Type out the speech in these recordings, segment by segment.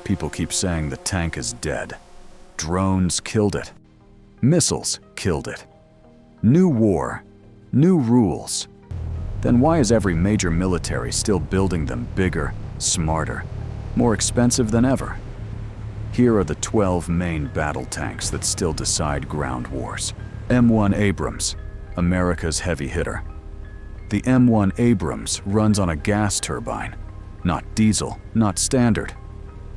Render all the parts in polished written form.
People keep saying the tank is dead. Drones killed it. Missiles killed it. New war, new rules. Then why is every major military still building them bigger, smarter, more expensive than ever? Here are the 12 main battle tanks that still decide ground wars. M1 Abrams, America's heavy hitter. The M1 Abrams runs on a gas turbine, not diesel, not standard.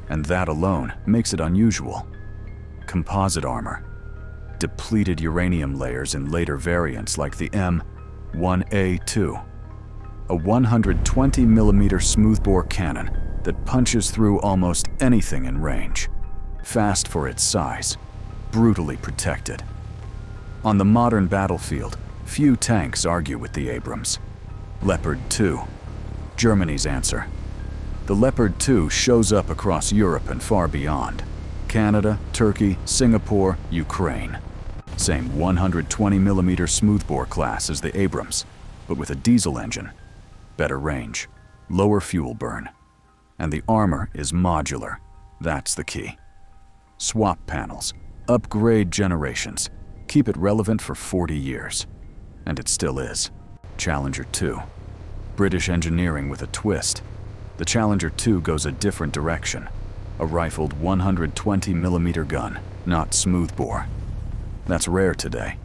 And that alone makes it unusual. Composite armor. Depleted uranium layers in later variants like the M1A2. A 120mm smoothbore cannon that punches through almost anything in range. Fast for its size, brutally protected. On the modern battlefield, few tanks argue with the Abrams. Leopard 2, Germany's answer. The Leopard 2 shows up across Europe and far beyond. Canada, Turkey, Singapore, Ukraine. Same 120mm smoothbore class as the Abrams, but with a diesel engine. Better range, lower fuel burn. And the armor is modular. That's the key. Swap panels, upgrade generations, keep it relevant for 40 years. And it still is. Challenger 2. British engineering with a twist. The Challenger 2 goes a different direction. A rifled 120mm gun, not smoothbore. That's rare today.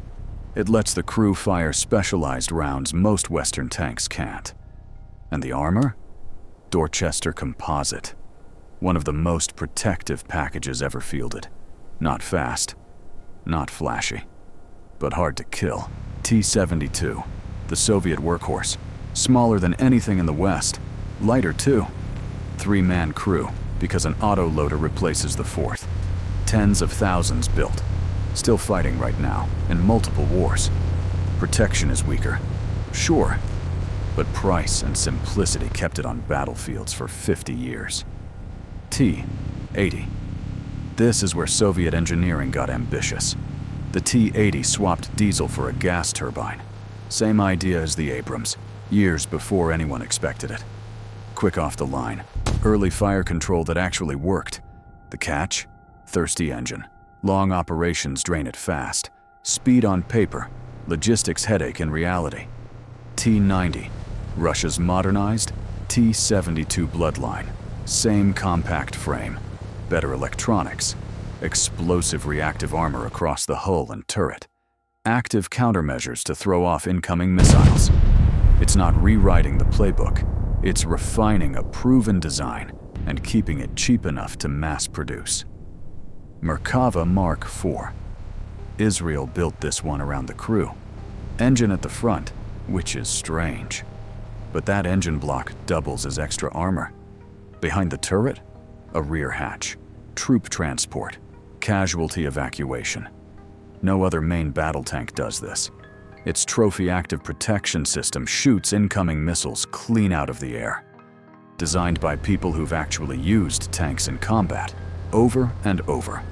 It lets the crew fire specialized rounds most Western tanks can't. And the armor? Dorchester composite. One of the most protective packages ever fielded. Not fast, not flashy, but hard to kill. T-72, the Soviet workhorse. Smaller than anything in the West. Lighter too. 3-man crew, because an autoloader replaces the 4th. Tens of thousands built. Still fighting right now, in multiple wars. Protection is weaker, sure, but price and simplicity kept it on battlefields for 50 years. T-80. This is where Soviet engineering got ambitious. The T-80 swapped diesel for a gas turbine. Same idea as the Abrams, years before anyone expected it. Quick off the line, early fire control that actually worked. The catch? Thirsty engine. Long operations drain it fast. Speed on paper, logistics headache in reality. T-90, Russia's modernized T-72 bloodline. Same compact frame, better electronics, explosive reactive armor across the hull and turret, active countermeasures to throw off incoming missiles. It's not rewriting the playbook, it's refining a proven design and keeping it cheap enough to mass produce. Merkava Mk4. Israel built this one around the crew. Engine at the front, which is strange. But that engine block doubles as extra armor. Behind the turret, a rear hatch, troop transport, casualty evacuation. No other main battle tank does this. Its trophy active protection system shoots incoming missiles clean out of the air. Designed by people who've actually used tanks in combat, over and over.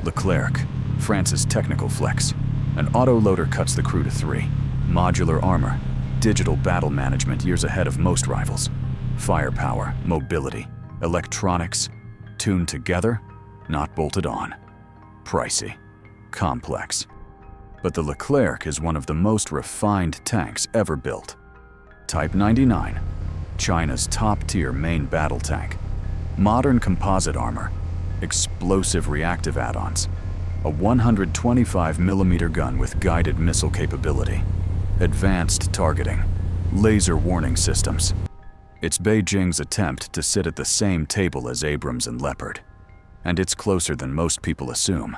Leclerc, France's technical flex. An autoloader cuts the crew to 3. Modular armor, digital battle management years ahead of most rivals. Firepower, mobility, electronics, tuned together, not bolted on. Pricey, complex. But the Leclerc is one of the most refined tanks ever built. Type 99, China's top-tier main battle tank. Modern composite armor, explosive reactive add-ons, a 125mm gun with guided missile capability, advanced targeting, laser warning systems. It's Beijing's attempt to sit at the same table as Abrams and Leopard, and it's closer than most people assume.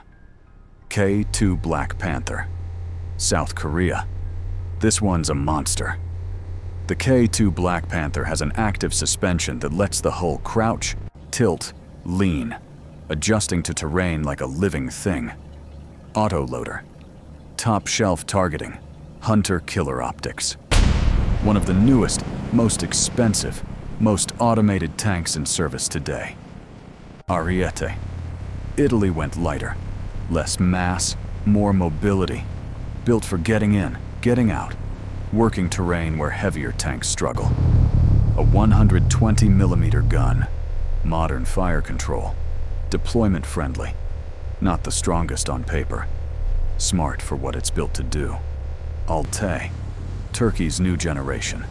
K2 Black Panther, South Korea. This one's a monster. The K2 Black Panther has an active suspension that lets the hull crouch, tilt, lean, adjusting to terrain like a living thing. Autoloader, top-shelf targeting, hunter-killer optics. One of the newest, most expensive, most automated tanks in service today. Ariete. Italy went lighter. Less mass, more mobility. Built for getting in, getting out. Working terrain where heavier tanks struggle. A 120mm gun. Modern fire control. Deployment friendly. Not the strongest on paper. Smart for what it's built to do. Altay. Turkey's new generation.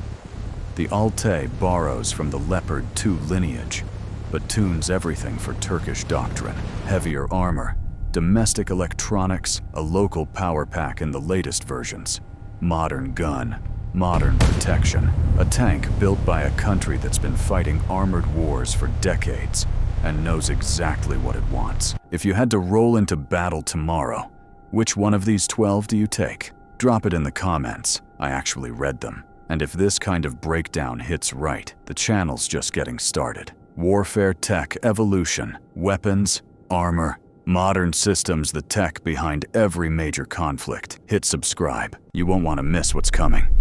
The Altay borrows from the Leopard 2 lineage, but tunes everything for Turkish doctrine. Heavier armor, domestic electronics, a local power pack in the latest versions. Modern gun, modern protection. A tank built by a country that's been fighting armored wars for decades and knows exactly what it wants. If you had to roll into battle tomorrow, which one of these 12 do you take? Drop it in the comments. I actually read them. And if this kind of breakdown hits right, the channel's just getting started. Warfare tech evolution, weapons, armor, modern systems, the tech behind every major conflict. Hit subscribe. You won't want to miss what's coming.